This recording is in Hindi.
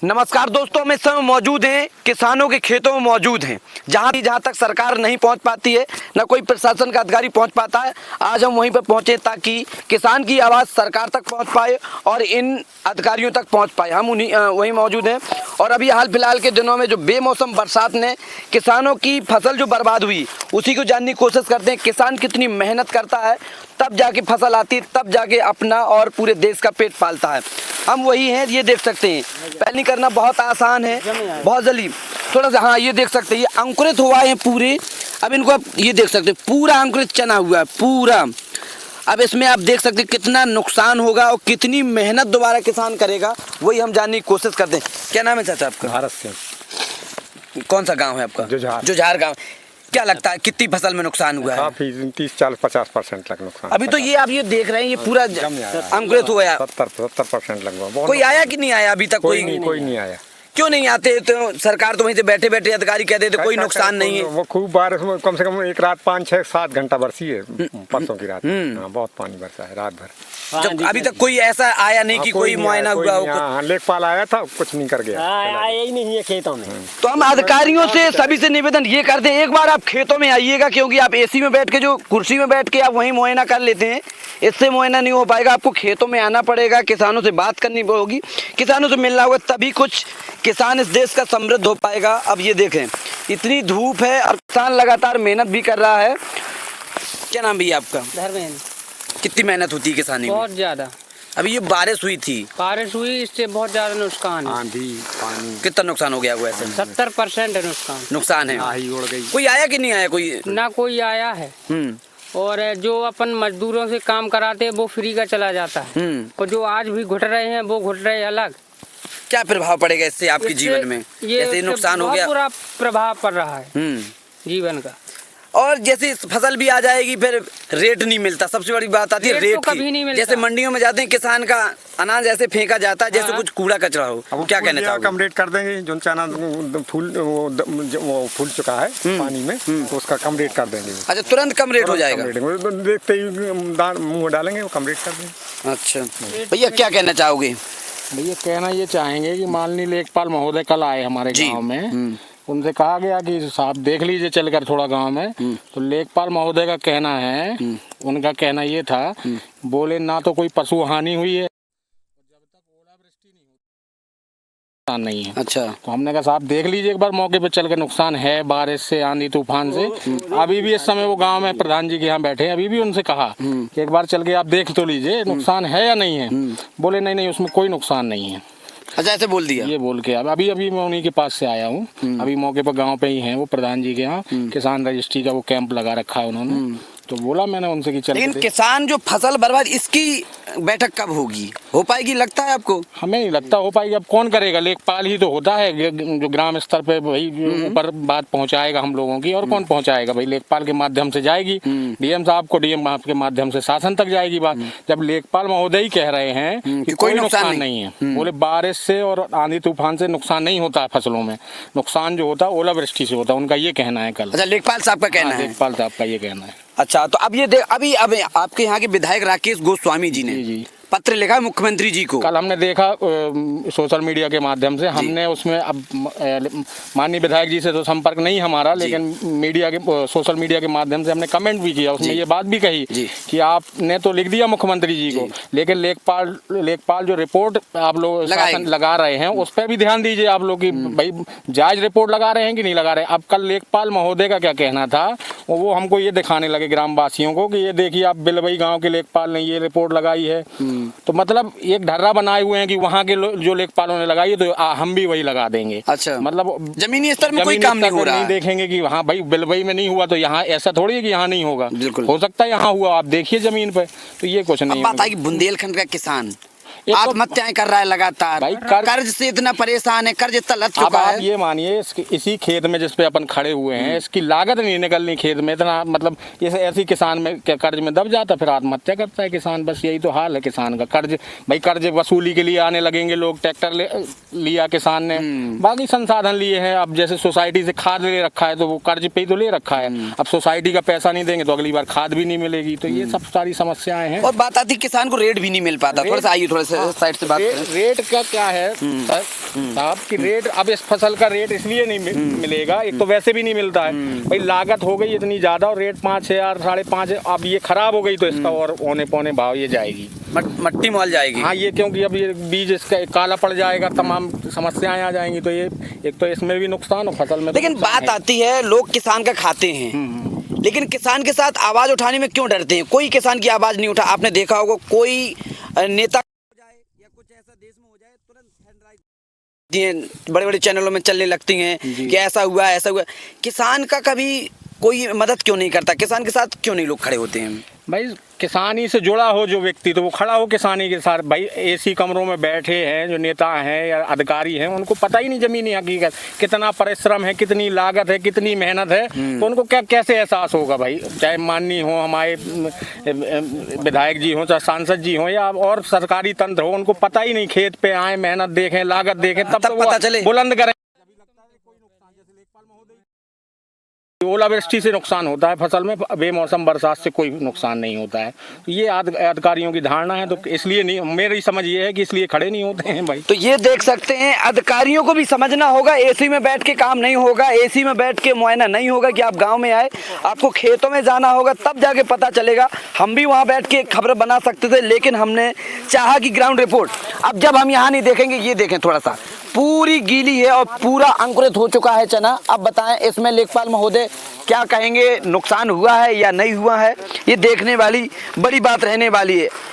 नमस्कार दोस्तों, हम इस समय मौजूद हैं किसानों के खेतों में मौजूद हैं, जहां तक सरकार नहीं पहुंच पाती है, न कोई प्रशासन का अधिकारी पहुंच पाता है। आज हम वहीं पर पहुंचे ताकि किसान की आवाज़ सरकार तक पहुंच पाए और इन अधिकारियों तक पहुंच पाए। हम वहीं मौजूद हैं और अभी हाल फिलहाल के दिनों में जो बेमौसम बरसात ने किसानों की फसल जो बर्बाद हुई, उसी को जानने की कोशिश करते हैं। किसान कितनी मेहनत करता है, तब जाके फसल आती है, तब जाके अपना और पूरे देश का पेट पालता है। हम वही हैं, ये देख सकते हैं। पहले करना बहुत आसान है, बहुत जल्दी थोड़ा सा। हाँ, ये देख सकते हैं, ये अंकुरित हुआ है पूरे। अब इनको आप ये देख सकते हैं, पूरा अंकुरित चना हुआ है पूरा। अब इसमें आप देख सकते हैं कितना नुकसान होगा और कितनी मेहनत दोबारा किसान करेगा, वही हम जानने की कोशिश करते हैं। क्या नाम है चाचा आपका? भारत सिंह। कौन सा गाँव है आपका? जुझार गाँव। क्या लगता है कितनी फसल में नुकसान हुआ है? काफी 30-40-50% तक नुकसान। अभी तो ये आप ये देख रहे हैं, ये पूरा अंकुरित हुआ है। 70% लगभग। कोई आया कि नहीं आया अभी तक? कोई नहीं आया। क्यों नहीं आते? तो सरकार तो वहीं से बैठे बैठे अधिकारी कह देते कोई नुकसान नहीं है। वो खूब बारिश में कम से कम एक रात 5-6-7 घंटा बरसी है, परसों की रात। हाँ, बहुत पानी बरसा है रात भर। जब अभी तक कोई ऐसा आया नहीं कि कोई मुआयना हुआ हो? लेखपाल आया था, कुछ नहीं कर गया। आया ही नहीं है खेतों में। तो हम अधिकारियों से सभी से निवेदन ये करते हैं, एक बार आप खेतों में आइएगा, क्योंकि आप एसी में बैठ के, जो कुर्सी में बैठ के आप वहीं मुआयना कर लेते हैं, इससे मुआयना नहीं हो पाएगा। आपको खेतों में आना पड़ेगा, किसानों से बात करनी होगी, किसानों से मिलना होगा, तभी कुछ किसान इस देश का समृद्ध हो पाएगा। अब ये देखें, इतनी धूप है और किसान लगातार मेहनत भी कर रहा है। क्या नाम भैया आपका? धर्मेंद्र। कितनी मेहनत होती है किसानी में? बहुत ज्यादा। अभी ये बारिश हुई थी, बारिश हुई, इससे बहुत ज्यादा नुकसान है। आंधी पानी कितना नुकसान हो गया हुआ? ऐसे 70% नुकसान है। आही उड़ गई। कोई आया कि नहीं आया? कोई ना कोई आया है। और जो अपन मजदूरों से काम कराते हैं वो फ्री का चला जाता है, और जो आज भी घुट रहे हैं वो घुट रहे अलग। क्या प्रभाव पड़ेगा इससे आपके जीवन में? जैसे नुकसान हो गया, पूरा प्रभाव पड़ रहा है जीवन का। और जैसे फसल भी आ जाएगी, फिर रेट नहीं मिलता। सबसे बड़ी बात आती है रेट तो कभी नहीं मिलता। जैसे मंडियों में जाते हैं, किसान का अनाज ऐसे फेंका जाता है जैसे कुछ कूड़ा कचरा हो। क्या कहना चाहोगे? कम रेट कर देंगे, जो चना फूल चुका है पानी में, तो उसका कम रेट कर देंगे। अच्छा, तुरंत कम रेट हो जाएगा? देखते ही मुँह डालेंगे, वो कम रेट कर देंगे। अच्छा भैया, क्या कहना चाहोगे? भैया कहना ये चाहेंगे कि माननीय लेखपाल महोदय कल आए हमारे गांव में, उनसे कहा गया कि साहब देख लीजिए चलकर थोड़ा गांव में। तो लेखपाल महोदय का कहना है, उनका कहना ये था, बोले ना तो कोई पशु हानि हुई है, जब तक ओलावृष्टि नहीं है। अच्छा, तो हमने कहा साहब देख लीजिए एक बार मौके पे चल के, नुकसान है बारिश से, आंधी तूफान से। अभी भी इस समय वो गांव में प्रधान जी के यहाँ बैठे हैं, अभी भी उनसे कहा कि एक बार चल के आप देख तो लीजिए नुकसान है या नहीं है। बोले नहीं, उसमें कोई नुकसान नहीं है। अच्छा, ऐसे बोल दिया? ये बोल के अभी मैं उन्हीं के पास से आया हूँ। अभी मौके पर गांव पे ही हैं वो प्रधान जी के यहाँ, किसान रजिस्ट्री का वो कैंप लगा रखा है उन्होंने। तो बोला मैंने उनसे कि चल। लेकिन किसान जो फसल बर्बाद, इसकी बैठक कब होगी? हो पाएगी लगता है आपको? हमें नहीं लगता हो पाएगी। अब कौन करेगा? लेखपाल ही तो होता है जो ग्राम स्तर पे भाई ऊपर बात पहुंचाएगा हम लोगों की, और कौन पहुंचाएगा भाई? लेखपाल के माध्यम से जाएगी डीएम साहब को, डीएम साहब के माध्यम से शासन तक जाएगी बात। जब लेखपाल महोदय ही कह रहे हैं कि कोई नुकसान नहीं है, बोले बारिश से और आंधी तूफान से नुकसान नहीं होता है फसलों में, नुकसान जो होता है ओलावृष्टि से होता है, उनका ये कहना है कल। अच्छा, लेखपाल साहब का कहना है? लेखपाल साहब का ये कहना है। अच्छा, तो अब ये अभी आपके यहाँ के विधायक राकेश गोस्वामी जी ने पत्र लिखा है मुख्यमंत्री जी को। कल हमने देखा सोशल मीडिया के माध्यम से, हमने उसमें अब माननीय विधायक जी से तो संपर्क नहीं हमारा, लेकिन मीडिया के सोशल मीडिया के माध्यम से हमने कमेंट भी किया, उसमें ये बात भी कही कि आपने तो लिख दिया मुख्यमंत्री जी को, लेकिन लेखपाल जो रिपोर्ट आप लोग लगा रहे हैं उस पर भी ध्यान दीजिए आप लोग कि भाई जायज रिपोर्ट लगा रहे हैं कि नहीं लगा रहे। अब कल लेखपाल महोदय का क्या कहना था, वो हमको ये दिखाने लगे ग्रामवासियों को कि ये देखिए आप बिलवई गाँव के लेखपाल ने ये रिपोर्ट लगाई है। तो मतलब एक ढर्रा बनाए हुए हैं कि वहाँ के जो लेखपालों ने लगाई है तो हम भी वही लगा देंगे। अच्छा, मतलब जमीनी स्तर में कोई काम नहीं हो रहा है। नहीं देखेंगे कि हाँ भाई बिलवई में नहीं हुआ तो यहाँ ऐसा थोड़ी है कि यहाँ नहीं होगा, हो सकता है यहाँ हुआ, आप देखिए जमीन पे। तो ये कुछ नहीं। बात आई बुंदेलखंड का किसान आत्महत्याएं कर रहा है लगातार, कर्ज से इतना परेशान है, कर्ज इतना लग चुका है। आप ये मानिए इसी खेत में जिसपे अपन खड़े हुए हैं, इसकी लागत नहीं निकलनी खेत में, इतना मतलब ऐसी किसान में कर्ज में दब जाता, फिर आत्महत्या करता है किसान। बस यही तो हाल है किसान का। कर्ज वसूली के लिए आने लगेंगे लोग। ट्रैक्टर लिया किसान ने, बाकी संसाधन लिए हैं। अब जैसे सोसाइटी से खाद ले रखा है तो वो कर्ज पे ही तो ले रखा है। अब सोसाइटी का पैसा नहीं देंगे तो अगली बार खाद भी नहीं मिलेगी। तो ये सब सारी समस्याएं हैं। और बात आती किसान को रेट भी नहीं मिल पाता। थोड़ा सा आइए, थोड़ा सा साइड से बात करें। रेट का क्या है सर साहब कि रेट अब इस फसल का रेट इसलिए नहीं मिलेगा, एक तो वैसे भी नहीं मिलता है भाई, लागत हो गई इतनी ज्यादा और रेट 5,000 5,500, अब ये खराब हो गई तो इसका और औने पौने भाव ये जाएगी, मट्टी मॉल जाएगी। हाँ ये क्योंकि अब ये बीज इसका काला पड़ जाएगा, तमाम समस्याएं आ जाएंगी, तो ये एक तो इसमें भी नुकसान और फसल में। लेकिन बात आती है, लोग किसान का खाते हैं, लेकिन किसान के साथ आवाज उठाने में क्यों डरते हैं? कोई किसान की आवाज नहीं उठा। आपने देखा होगा कोई नेता हो जाए या कुछ ऐसा देश में हो जाए, तुरंत बड़े बड़े चैनलों में चलने लगती हैं कि ऐसा हुआ ऐसा हुआ। किसान का कभी कोई मदद क्यों नहीं करता? किसान के साथ क्यों नहीं लोग खड़े होते हैं? भाई किसानी से जुड़ा हो जो व्यक्ति तो वो खड़ा हो किसानी के साथ। भाई एसी कमरों में बैठे हैं जो नेता हैं या अधिकारी हैं, उनको पता ही नहीं जमीनी हकीकत, कितना परिश्रम है, कितनी लागत है, कितनी मेहनत है, तो उनको क्या कैसे एहसास होगा भाई? चाहे माननीय हो, हमारे विधायक जी हों, चाहे सांसद जी हों या और सरकारी तंत्र हो, उनको पता ही नहीं। खेत पे आए, मेहनत देखें, लागत देखें, तब तो पता चले, बुलंद करें। ओलावृष्टि से नुकसान होता है फसल में, बेमौसम बरसात से कोई नुकसान नहीं होता है। तो ये अधिकारियों की धारणा है, तो इसलिए नहीं, मेरी समझ ये है कि इसलिए खड़े नहीं होते हैं भाई। तो ये देख सकते हैं, अधिकारियों को भी समझना होगा, एसी में बैठ के काम नहीं होगा, एसी में बैठ के मुआयना नहीं होगा कि आप गांव में आए, आपको खेतों में जाना होगा, तब जाके पता चलेगा। हम भी वहां बैठ के खबर बना सकते थे, लेकिन हमने चाहा कि ग्राउंड रिपोर्ट। अब जब हम यहाँ नहीं देखेंगे, ये देखें थोड़ा सा, पूरी गीली है और पूरा अंकुरित हो चुका है चना। अब बताएं इसमें लेखपाल महोदय क्या कहेंगे, नुकसान हुआ है या नहीं हुआ है? ये देखने वाली बड़ी बात रहने वाली है।